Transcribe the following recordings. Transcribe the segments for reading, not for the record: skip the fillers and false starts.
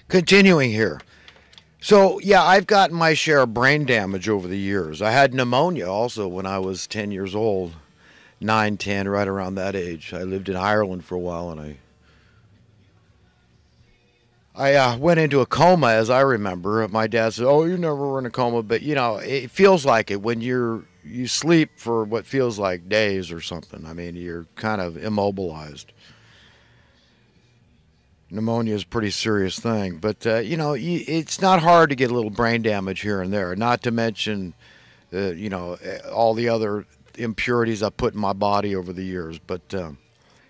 Continuing here. So, yeah, I've gotten my share of brain damage over the years. I had pneumonia also when I was 10 years old, 9, 10, right around that age. I lived in Ireland for a while, and I went into a coma, as I remember. My dad said, "Oh, you never were in a coma," but it feels like it when you sleep for what feels like days or something. I mean, you're kind of immobilized. Pneumonia is a pretty serious thing, but it's not hard to get a little brain damage here and there. Not to mention, all the other impurities I put in my body over the years. But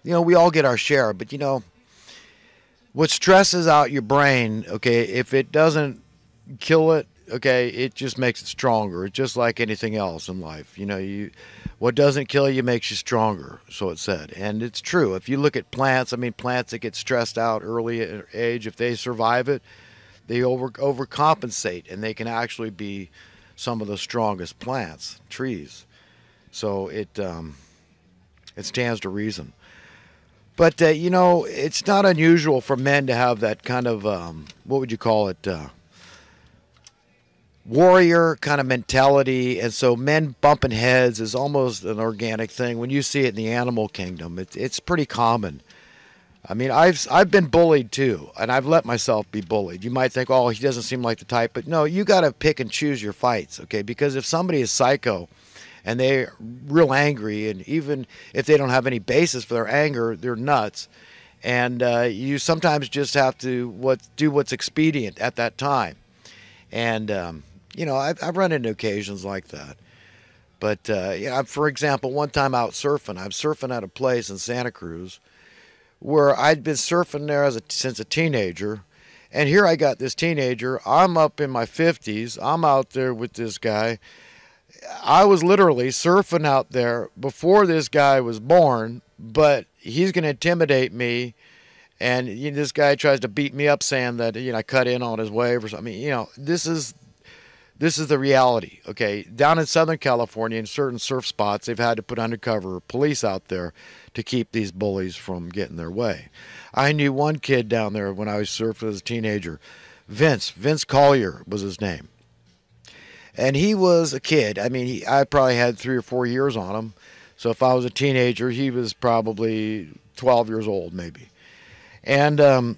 we all get our share. But what stresses out your brain, okay, if it doesn't kill it, okay, it just makes it stronger. It's just like anything else in life. What doesn't kill you makes you stronger, so it said. And it's true. If you look at plants, I mean, plants that get stressed out early at age, if they survive it, they overcompensate, and they can actually be some of the strongest plants, trees. So it stands to reason. But it's not unusual for men to have that kind of what would you call it? Warrior kind of mentality, and so men bumping heads is almost an organic thing. When you see it in the animal kingdom, it's pretty common. I mean, I've been bullied too, and I've let myself be bullied. You might think, oh, he doesn't seem like the type, but no, you got to pick and choose your fights, okay? Because if somebody is psycho and they're real angry, and even if they don't have any basis for their anger, they're nuts. And you sometimes just have to do what's expedient at that time. And I've run into occasions like that. But for example, one time out surfing, I'm surfing at a place in Santa Cruz where I'd been surfing there since a teenager. And here I got this teenager. I'm up in my 50s. I'm out there with this guy. I was literally surfing out there before this guy was born, but he's going to intimidate me. And this guy tries to beat me up, saying that I cut in on his wave or something. This is the reality. Okay, down in Southern California, in certain surf spots, they've had to put undercover police out there to keep these bullies from getting their way. I knew one kid down there when I was surfing as a teenager. Vince Collier was his name. And he was a kid. I mean, I probably had 3 or 4 years on him. So if I was a teenager, he was probably 12 years old, maybe. And there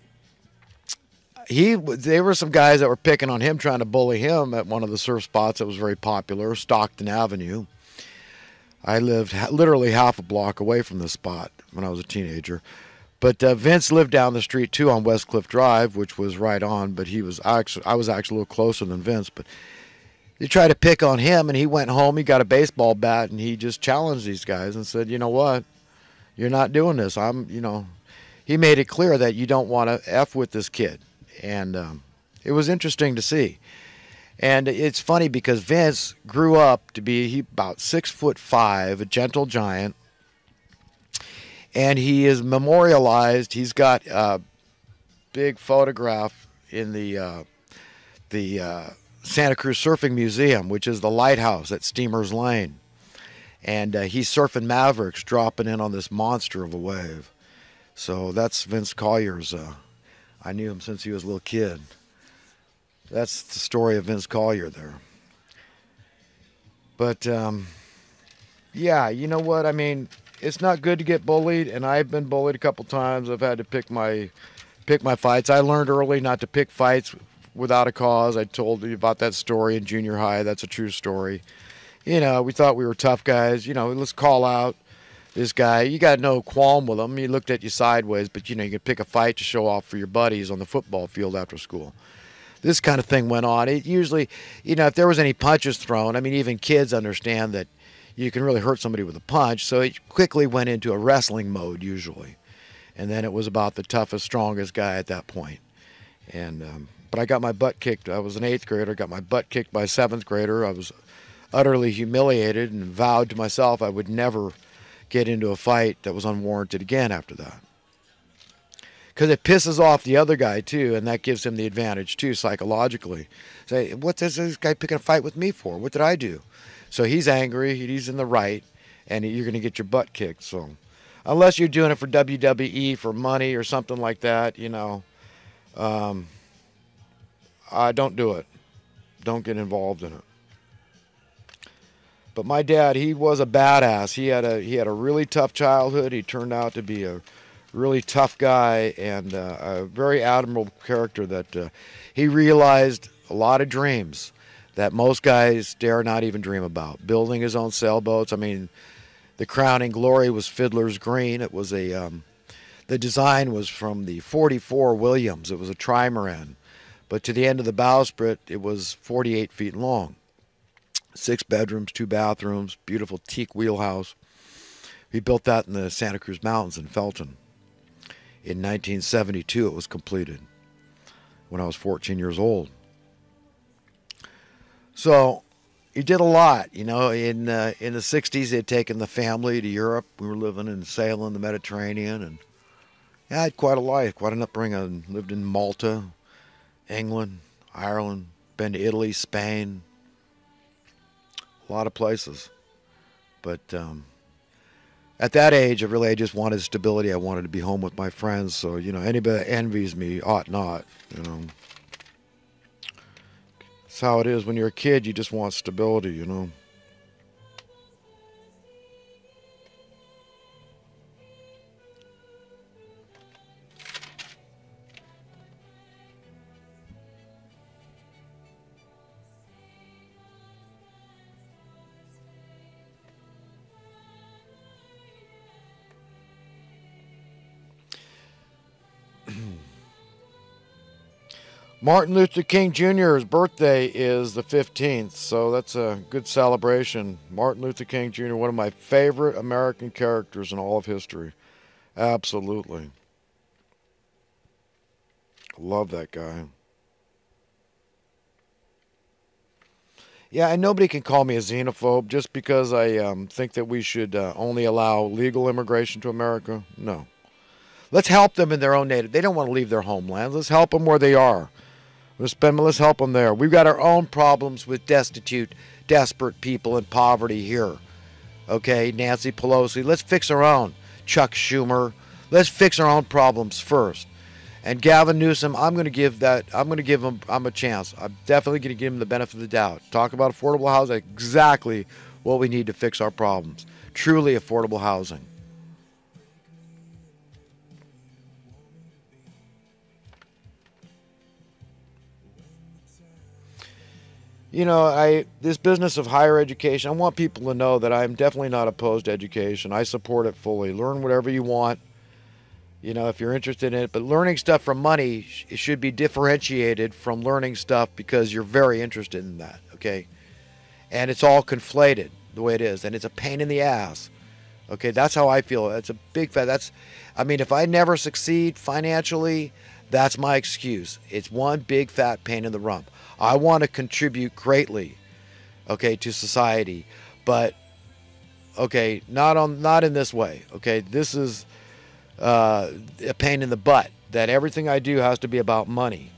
were some guys that were picking on him, trying to bully him at one of the surf spots that was very popular, Stockton Avenue. I lived literally half a block away from the spot when I was a teenager. But Vince lived down the street too on West Cliff Drive, which was right on. But I was actually a little closer than Vince. But they tried to pick on him, and he went home. He got a baseball bat, and he just challenged these guys and said, "You know what? You're not doing this. He made it clear that you don't want to F with this kid. And it was interesting to see. And it's funny because Vince grew up to be about 6'5", a gentle giant. And he is memorialized. He's got a big photograph in the Santa Cruz Surfing Museum, which is the lighthouse at Steamers Lane. And he's surfing Mavericks, dropping in on this monster of a wave. So that's Vince Collier's. I knew him since he was a little kid. That's the story of Vince Collier there. But yeah, you know what? I mean, it's not good to get bullied, and I've been bullied a couple times. I've had to pick my fights. I learned early not to pick fights without a cause. I told you about that story in junior high. That's a true story. We thought we were tough guys. Let's call out this guy. You got no qualm with him. He looked at you sideways, but you could pick a fight to show off for your buddies on the football field after school. This kind of thing went on. It usually, if there was any punches thrown, I mean, even kids understand that you can really hurt somebody with a punch. So it quickly went into a wrestling mode usually. And then it was about the toughest, strongest guy at that point. And but I got my butt kicked. I was an 8th grader. I got my butt kicked by a 7th grader. I was utterly humiliated and vowed to myself I would never get into a fight that was unwarranted again after that. Because it pisses off the other guy too, and that gives him the advantage too psychologically. Say, what is this guy picking a fight with me for? What did I do? So he's angry, he's in the right, and you're going to get your butt kicked. So unless you're doing it for WWE for money or something like that, don't do it. Don't get involved in it. But my dad, he was a badass. He had a really tough childhood. He turned out to be a really tough guy and a very admirable character that he realized a lot of dreams that most guys dare not even dream about. Building his own sailboats. I mean, the crowning glory was Fiddler's Green. It was the design was from the 44 Williams. It was a trimaran. But to the end of the bowsprit, it was 48 feet long. 6 bedrooms, 2 bathrooms, beautiful teak wheelhouse. He built that in the Santa Cruz Mountains in Felton. In 1972, it was completed when I was 14 years old. So he did a lot. In the 60s, he had taken the family to Europe. We were living and sailing the Mediterranean. And I had quite a life, quite an upbringing. I lived in Malta, England, Ireland, been to Italy, Spain, a lot of places. But at that age, I just wanted stability. I wanted to be home with my friends. So, anybody that envies me ought not, It's how it is when you're a kid. You just want stability, Martin Luther King Jr.'s birthday is the 15th, so that's a good celebration. Martin Luther King Jr., one of my favorite American characters in all of history. Absolutely. Love that guy. Yeah, and nobody can call me a xenophobe just because I think that we should only allow legal immigration to America. No. Let's help them in their own native. They don't want to leave their homelands. Let's help them where they are. Let's help them there. We've got our own problems with destitute, desperate people in poverty here. Okay, Nancy Pelosi. Let's fix our own. Chuck Schumer. Let's fix our own problems first. And Gavin Newsom, I'm going to give him a chance. I'm definitely going to give him the benefit of the doubt. Talk about affordable housing, exactly what we need to fix our problems. Truly affordable housing. This business of higher education, I want people to know that I'm definitely not opposed to education. I support it fully. Learn whatever you want, if you're interested in it. But learning stuff from money, it should be differentiated from learning stuff because you're very interested in that, okay? And it's all conflated the way it is, and it's a pain in the ass. Okay, that's how I feel. It's a big fat. If I never succeed financially, that's my excuse. It's one big fat pain in the rump. I want to contribute greatly, okay, to society, but okay, not in this way. Okay, this is a pain in the butt. That everything I do has to be about money.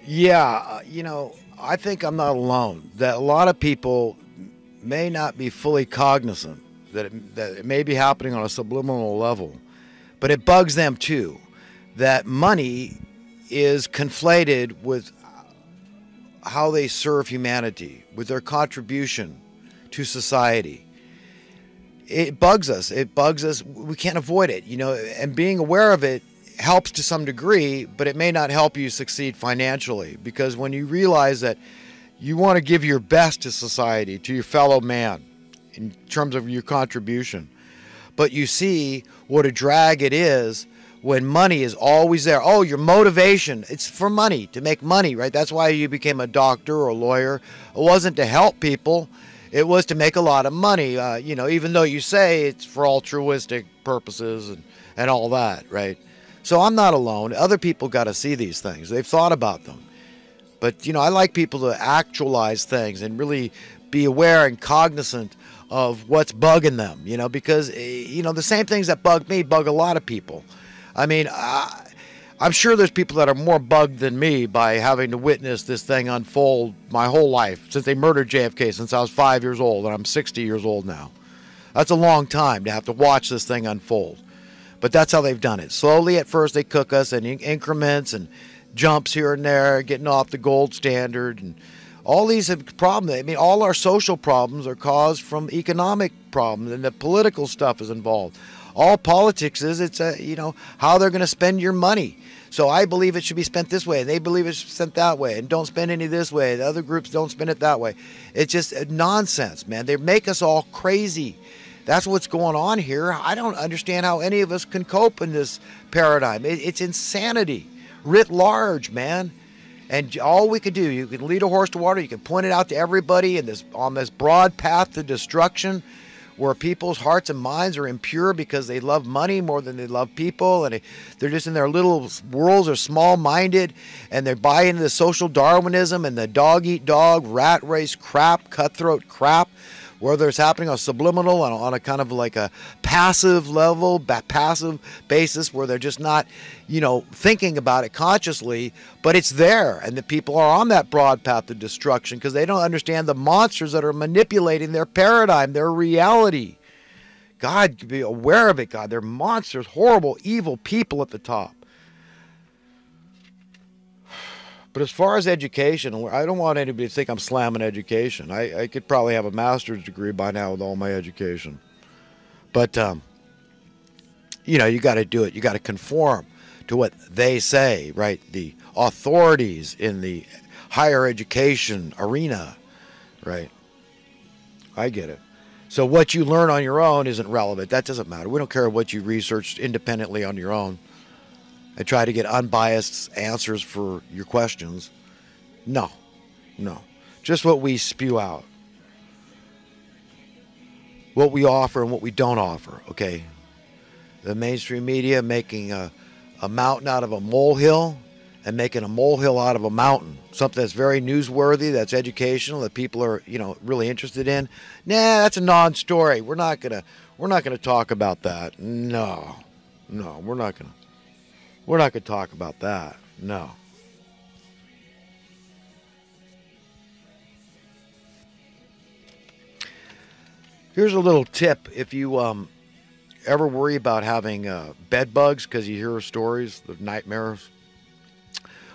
Yeah, I think I'm not alone. That a lot of people may not be fully cognizant that it may be happening on a subliminal level, but it bugs them too. That money is conflated with how they serve humanity, with their contribution to society. It bugs us. We can't avoid it, and being aware of it helps to some degree, but it may not help you succeed financially, because when you realize that you want to give your best to society, to your fellow man, in terms of your contribution, but you see what a drag it is when money is always there. Oh, your motivation, it's for money, to make money, right? That's why you became a doctor or a lawyer. It wasn't to help people. It was to make a lot of money, even though you say it's for altruistic purposes and all that, right? So I'm not alone. Other people got to see these things. They've thought about them. But, I like people to actualize things and really be aware and cognizant of what's bugging them, because, the same things that bug me bug a lot of people. I I'm sure there's people that are more bugged than me by having to witness this thing unfold my whole life since they murdered JFK, since I was 5 years old, and I'm 60 years old now. That's a long time to have to watch this thing unfold. But that's how they've done it. Slowly at first they cook us in increments and jumps here and there, getting off the gold standard. And all these have problems. I mean, all our social problems are caused from economic problems, and the political stuff is involved. All politics is, it's how they're going to spend your money. So I believe it should be spent this way, and they believe it should be spent that way, and don't spend any this way. The other groups don't spend it that way. It's just nonsense, man. They make us all crazy. That's what's going on here. I don't understand how any of us can cope in this paradigm. It's insanity writ large, man. And all we could do, you can lead a horse to water, you can point it out to everybody on this broad path to destruction, where people's hearts and minds are impure because they love money more than they love people, and they're just in their little worlds, are small-minded, and they buy into the social Darwinism and the dog-eat-dog, rat race crap, cutthroat crap, whether it's happening on subliminal, on a kind of like a passive level, passive basis, where they're just not, thinking about it consciously, but it's there, and the people are on that broad path to destruction because they don't understand the monsters that are manipulating their paradigm, their reality. God, be aware of it, God. They're monsters, horrible, evil people at the top. But as far as education, I don't want anybody to think I'm slamming education. I could probably have a master's degree by now with all my education. But, you got to do it. You got to conform to what they say, right? The authorities in the higher education arena, right? I get it. So what you learn on your own isn't relevant. That doesn't matter. We don't care what you researched independently on your own and try to get unbiased answers for your questions. No. Just what we spew out. What we offer and what we don't offer, okay? The mainstream media making a mountain out of a molehill and making a molehill out of a mountain. Something that's very newsworthy, that's educational, that people are, really interested in. Nah, that's a non-story. We're not gonna talk about that. No, we're not gonna. We're not going to talk about that. No. Here's a little tip. If you ever worry about having bed bugs because you hear stories of nightmares,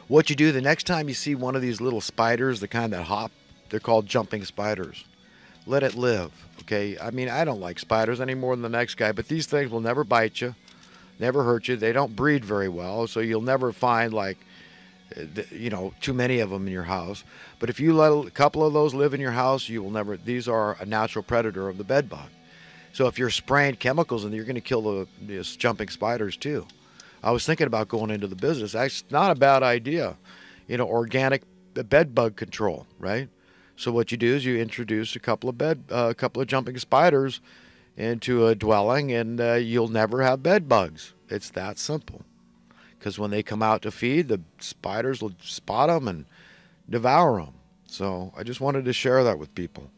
what you do the next time you see one of these little spiders, the kind that hop, they're called jumping spiders. Let it live, okay? I mean, I don't like spiders any more than the next guy, but these things will never bite you. Never hurt you. They don't breed very well, so you'll never find too many of them in your house. But if you let a couple of those live in your house, you will never. These are a natural predator of the bed bug. So if you're spraying chemicals in there, you're going to kill these jumping spiders too. I was thinking about going into the business. That's not a bad idea. Organic bed bug control, right? So what you do is you introduce a couple of jumping spiders into a dwelling, and you'll never have bed bugs. It's that simple. Because when they come out to feed, the spiders will spot them and devour them. So I just wanted to share that with people.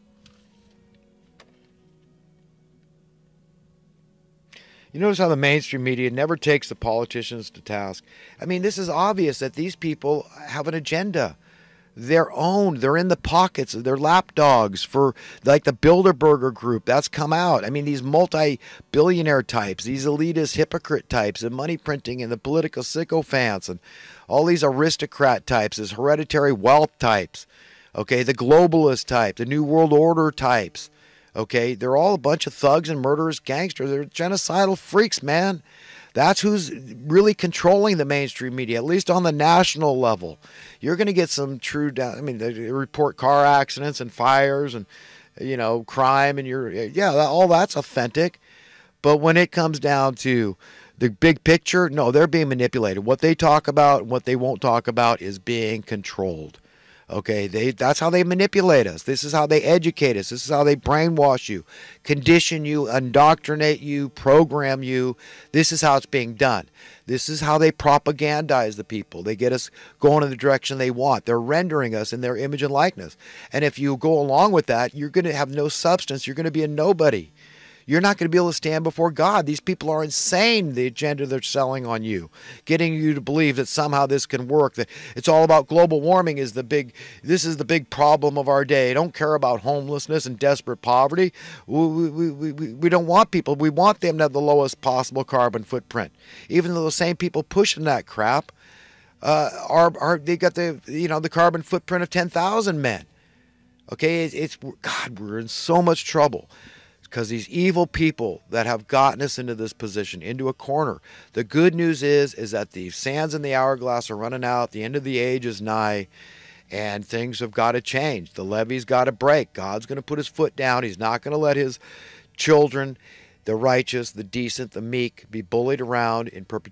You notice how the mainstream media never takes the politicians to task. I mean, this is obvious that these people have an agenda. They're owned. They're in the pockets. They're lapdogs for like the Bilderberger group. That's come out. I mean, these multi-billionaire types, these elitist hypocrite types, and money printing and the political sycophants and all these aristocrat types, these hereditary wealth types, okay, the globalist type, the New World Order types, okay, they're all a bunch of thugs and murderous gangsters. They're genocidal freaks, man. That's who's really controlling the mainstream media, at least on the national level. You're going to get some true, they report car accidents and fires and, crime, and all that's authentic. But when it comes down to the big picture, no, they're being manipulated. What they talk about and what they won't talk about is being controlled. Okay, that's how they manipulate us. This is how they educate us. This is how they brainwash you, condition you, indoctrinate you, program you. This is how it's being done. This is how they propagandize the people. They get us going in the direction they want. They're rendering us in their image and likeness. And if you go along with that, you're going to have no substance. You're going to be a nobody. you're not going to be able to stand before God. These people are insane, the agenda they're selling on you, getting you to believe that somehow this can work, that it's all about global warming this is the big problem of our day. Don't care about homelessness and desperate poverty. We don't want people. We want them to have the lowest possible carbon footprint. Even though the same people pushing that crap they got the carbon footprint of 10,000 men. Okay, it's God, we're in so much trouble because these evil people that have gotten us into this position, into a corner. The good news is that the sands in the hourglass are running out. The end of the age is nigh, and things have got to change. The levee's got to break. God's going to put his foot down. He's not going to let his children, the righteous, the decent, the meek, be bullied around in perpetuity.